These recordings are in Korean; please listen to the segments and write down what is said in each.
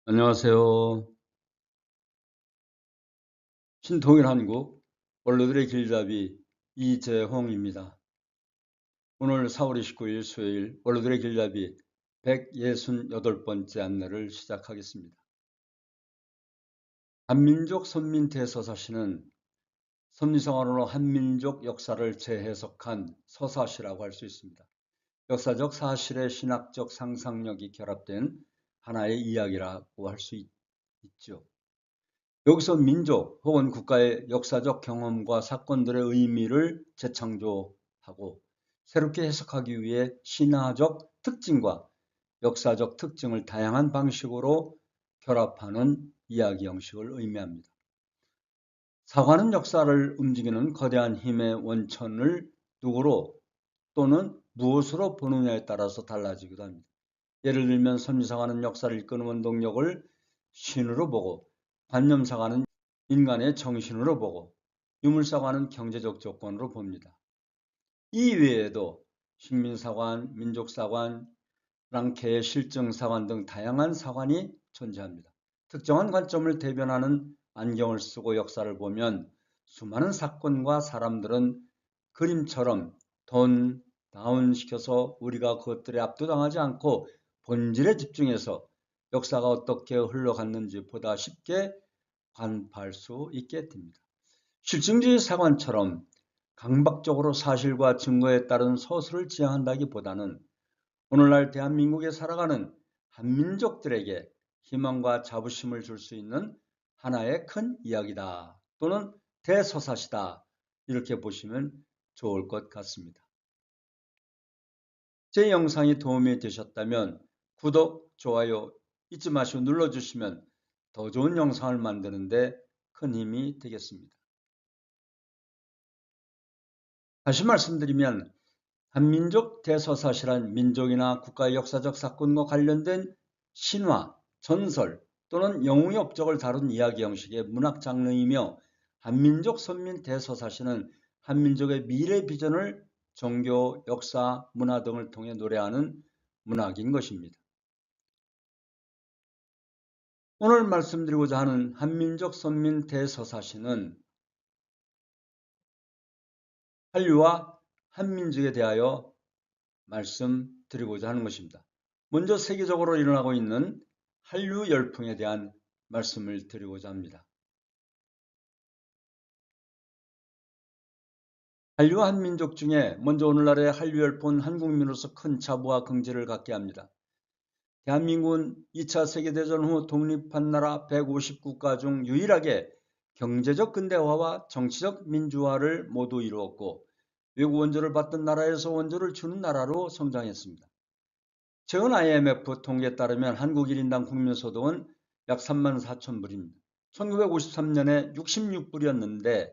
안녕하세요. 신통일한국 원로들의 길잡이 이재홍입니다. 오늘 4월 29일 수요일 원로들의 길잡이 168번째 안내를 시작하겠습니다. 한민족 선민대서사시는 섭리성어로 한민족 역사를 재해석한 서사시라고 할 수 있습니다. 역사적 사실의 신학적 상상력이 결합된 하나의 이야기라고 할 수 있죠. 여기서 민족 혹은 국가의 역사적 경험과 사건들의 의미를 재창조하고 새롭게 해석하기 위해 신화적 특징과 역사적 특징을 다양한 방식으로 결합하는 이야기 형식을 의미합니다. 사관은 역사를 움직이는 거대한 힘의 원천을 누구로 또는 무엇으로 보느냐에 따라서 달라지기도 합니다. 예를 들면 선지사관은 역사를 이끄는 원동력을 신으로 보고, 관념사관은 인간의 정신으로 보고, 유물사관은 경제적 조건으로 봅니다. 이 외에도 식민사관, 민족사관, 랑케의 실증사관 등 다양한 사관이 존재합니다. 특정한 관점을 대변하는 안경을 쓰고 역사를 보면 수많은 사건과 사람들은 그림처럼 다운시켜서 우리가 그것들에 압도당하지 않고 본질에 집중해서 역사가 어떻게 흘러갔는지 보다 쉽게 관파할 수 있게 됩니다. 실증주의 사관처럼 강박적으로 사실과 증거에 따른 서술을 지향한다기보다는 오늘날 대한민국에 살아가는 한민족들에게 희망과 자부심을 줄 수 있는 하나의 큰 이야기다 또는 대서사시다 이렇게 보시면 좋을 것 같습니다. 제 영상이 도움이 되셨다면 구독, 좋아요 잊지 마시고 눌러주시면 더 좋은 영상을 만드는데 큰 힘이 되겠습니다. 다시 말씀드리면 한민족 대서사시란 민족이나 국가의 역사적 사건과 관련된 신화, 전설 또는 영웅의 업적을 다룬 이야기 형식의 문학 장르이며 한민족 선민 대서사시는 한민족의 미래 비전을 종교, 역사, 문화 등을 통해 노래하는 문학인 것입니다. 오늘 말씀드리고자 하는 한민족 선민 대서사시는 한류와 한민족에 대하여 말씀드리고자 하는 것입니다. 먼저 세계적으로 일어나고 있는 한류 열풍에 대한 말씀을 드리고자 합니다. 한류와 한민족 중에 먼저 오늘날의 한류 열풍은 한국민으로서 큰 자부와 긍지를 갖게 합니다. 대한민국은 2차 세계대전 후 독립한 나라 150국가 중 유일하게 경제적 근대화와 정치적 민주화를 모두 이루었고 외국 원조를 받던 나라에서 원조를 주는 나라로 성장했습니다. 최근 IMF 통계에 따르면 한국 1인당 국민소득은 약 34,000불입니다. 1953년에 66불이었는데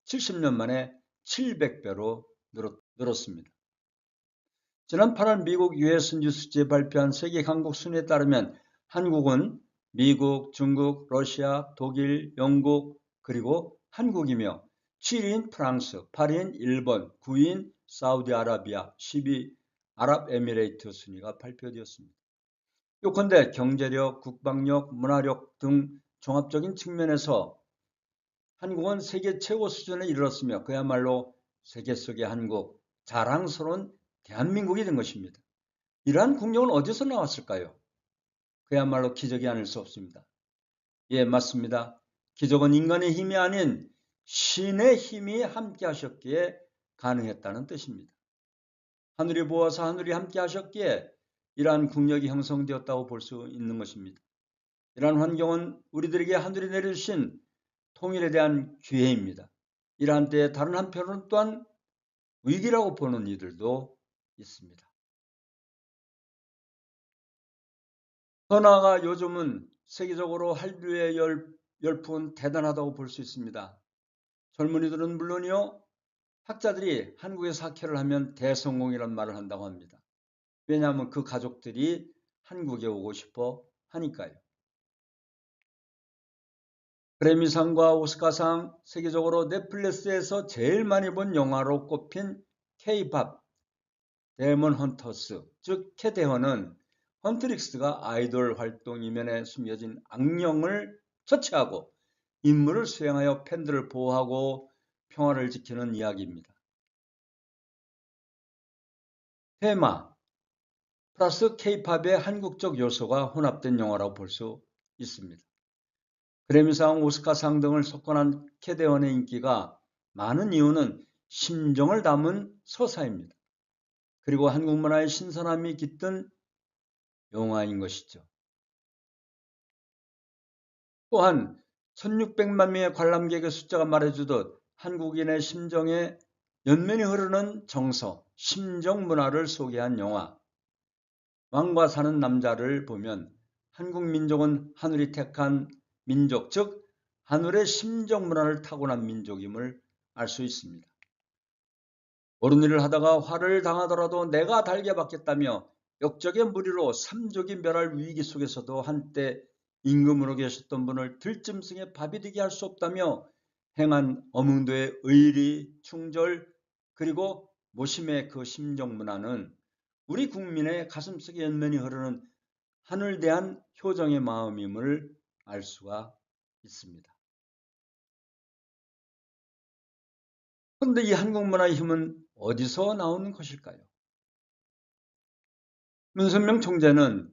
70년 만에 700배로 늘었습니다. 지난 8월 미국 US 뉴스지에 발표한 세계 강국 순위에 따르면 한국은 미국, 중국, 러시아, 독일, 영국 그리고 한국이며 7위인 프랑스, 8위인 일본, 9위인 사우디아라비아, 10위 아랍에미레이트 순위가 발표되었습니다. 요컨대 경제력, 국방력, 문화력 등 종합적인 측면에서 한국은 세계 최고 수준에 이르렀으며 그야말로 세계 속의 한국, 자랑스러운 대한민국이 된 것입니다. 이러한 국력은 어디서 나왔을까요? 그야말로 기적이 아닐 수 없습니다. 예, 맞습니다. 기적은 인간의 힘이 아닌 신의 힘이 함께 하셨기에 가능했다는 뜻입니다. 하늘이 보아서 하늘이 함께 하셨기에 이러한 국력이 형성되었다고 볼 수 있는 것입니다. 이러한 환경은 우리들에게 하늘이 내려주신 통일에 대한 기회입니다. 이러한 때에 다른 한편으로는 또한 위기라고 보는 이들도 있습니다. 더 나아가 요즘은 세계적으로 한류의 열풍은 대단하다고 볼 수 있습니다. 젊은이들은 물론이요, 학자들이 한국에서 학회를 하면 대성공이라는 말을 한다고 합니다. 왜냐하면 그 가족들이 한국에 오고 싶어 하니까요. 그래미상과 오스카상, 세계적으로 넷플릭스에서 제일 많이 본 영화로 꼽힌 K-팝 데몬 헌터스, 즉 캐대헌은 헌트릭스가 아이돌 활동 이면에 숨겨진 악령을 처치하고 임무를 수행하여 팬들을 보호하고 평화를 지키는 이야기입니다. 테마 플러스 K-팝의 한국적 요소가 혼합된 영화라고 볼 수 있습니다. 그래미상, 오스카상 등을 석권한 캐대원의 인기가 많은 이유는 심정을 담은 서사입니다. 그리고 한국 문화의 신선함이 깃든 영화인 것이죠. 또한 1600만 명의 관람객의 숫자가 말해주듯 한국인의 심정에 연면이 흐르는 정서, 심정 문화를 소개한 영화 왕과 사는 남자를 보면 한국 민족은 하늘이 택한 민족, 즉 하늘의 심정 문화를 타고난 민족임을 알 수 있습니다. 옳은 일을 하다가 화를 당하더라도 내가 달게 받겠다며 역적의 무리로 삼족이 멸할 위기 속에서도 한때 임금으로 계셨던 분을 들짐승의 밥이 되게 할 수 없다며 행한 어문도의 의리, 충절, 그리고 모심의 그 심정 문화는 우리 국민의 가슴속에 연면이 흐르는 하늘 대한 효정의 마음임을 알 수가 있습니다. 그런데 이 한국 문화의 힘은 어디서 나오는 것일까요? 문선명 총재는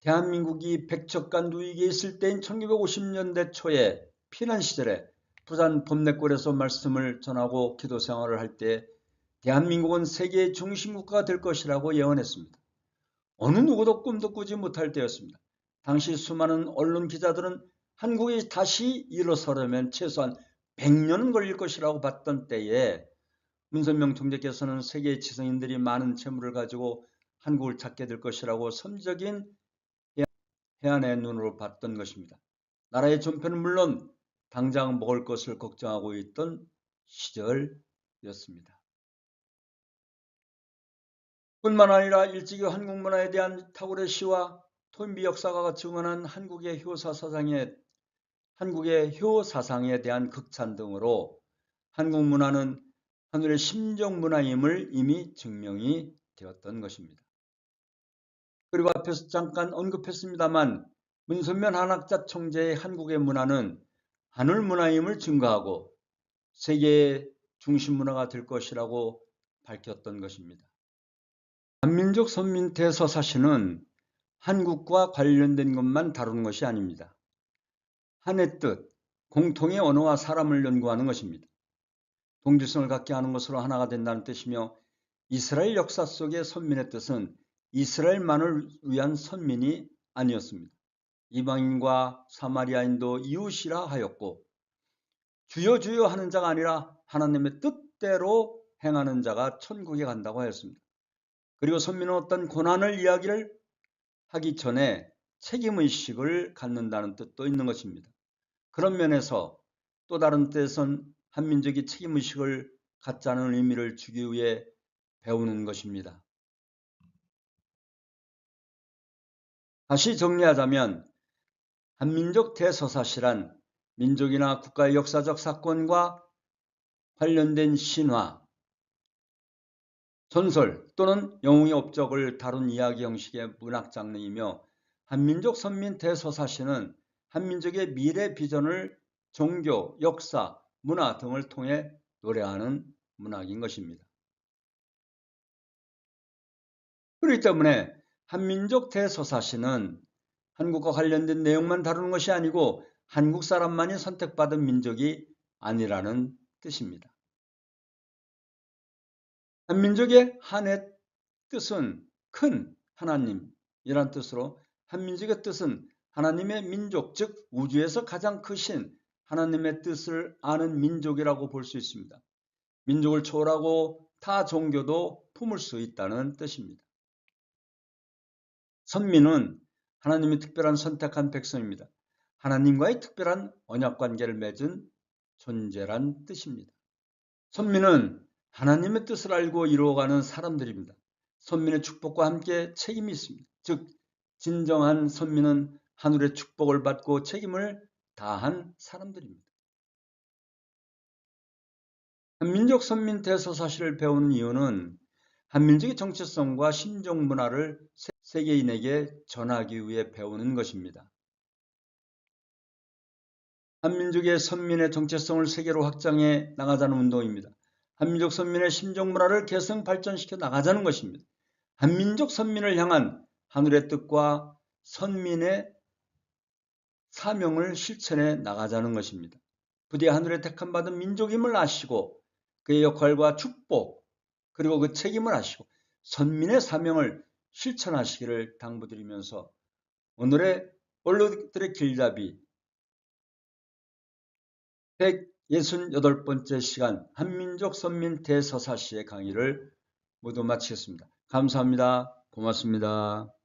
대한민국이 백척간 누이기에 있을 때인 1950년대 초에 피난 시절에 부산 범내골에서 말씀을 전하고 기도 생활을 할 때 대한민국은 세계의 중심국가가 될 것이라고 예언했습니다. 어느 누구도 꿈도 꾸지 못할 때였습니다. 당시 수많은 언론 기자들은 한국이 다시 일어서려면 최소한 100년은 걸릴 것이라고 봤던 때에 문선명 총재께서는 세계의 지성인들이 많은 재물을 가지고 한국을 찾게 될 것이라고 선지적인 해안의 눈으로 봤던 것입니다. 나라의 존폐는 물론 당장 먹을 것을 걱정하고 있던 시절이었습니다. 뿐만 아니라 일찍이 한국 문화에 대한 탁월의 시와 토인비 역사가가 증언한 한국의 효 사상에 대한 극찬 등으로 한국 문화는 하늘의 심정 문화임을 이미 증명이 되었던 것입니다. 그리고 앞에서 잠깐 언급했습니다만 문선면 한학자 총재의 한국의 문화는 하늘 문화임을 증거하고 세계의 중심 문화가 될 것이라고 밝혔던 것입니다. 한민족 선민 대서사시는 한국과 관련된 것만 다루는 것이 아닙니다. 한의 뜻, 공통의 언어와 사람을 연구하는 것입니다. 동질성을 갖게 하는 것으로 하나가 된다는 뜻이며 이스라엘 역사 속의 선민의 뜻은 이스라엘만을 위한 선민이 아니었습니다. 이방인과 사마리아인도 이웃이라 하였고 주여 주여 하는 자가 아니라 하나님의 뜻대로 행하는 자가 천국에 간다고 하였습니다. 그리고 선민은 어떤 고난을 이야기를 하기 전에 책임의식을 갖는다는 뜻도 있는 것입니다. 그런 면에서 또 다른 뜻은 한민족이 책임의식을 갖자는 의미를 주기 위해 배우는 것입니다. 다시 정리하자면 한민족 대서사시란 민족이나 국가의 역사적 사건과 관련된 신화, 전설 또는 영웅의 업적을 다룬 이야기 형식의 문학 장르이며 한민족 선민 대서사시는 한민족의 미래 비전을 종교, 역사, 문화 등을 통해 노래하는 문학인 것입니다. 그렇기 때문에 한민족 대서사시는 한국과 관련된 내용만 다루는 것이 아니고 한국 사람만이 선택받은 민족이 아니라는 뜻입니다. 한민족의 한의 뜻은 큰 하나님이란 뜻으로 한민족의 뜻은 하나님의 민족, 즉 우주에서 가장 크신 하나님의 뜻을 아는 민족이라고 볼 수 있습니다. 민족을 초월하고 타 종교도 품을 수 있다는 뜻입니다. 선민은 하나님이 특별한 선택한 백성입니다. 하나님과의 특별한 언약관계를 맺은 존재란 뜻입니다. 선민은 하나님의 뜻을 알고 이루어가는 사람들입니다. 선민의 축복과 함께 책임이 있습니다. 즉 진정한 선민은 하늘의 축복을 받고 책임을 다한 사람들입니다. 한민족 선민 대서사시를 배우는 이유는 한민족의 정체성과 신종 문화를 세계인에게 전하기 위해 배우는 것입니다. 한민족의 선민의 정체성을 세계로 확장해 나가자는 운동입니다. 한민족 선민의 심정문화를 개성 발전시켜 나가자는 것입니다. 한민족 선민을 향한 하늘의 뜻과 선민의 사명을 실천해 나가자는 것입니다. 부디 하늘의 택함받은 민족임을 아시고 그의 역할과 축복 그리고 그 책임을 아시고 선민의 사명을 실천하시기를 당부드리면서 오늘의 원로들의 길잡이 168번째 시간 한민족 선민 대서사시의 강의를 모두 마치겠습니다. 감사합니다. 고맙습니다.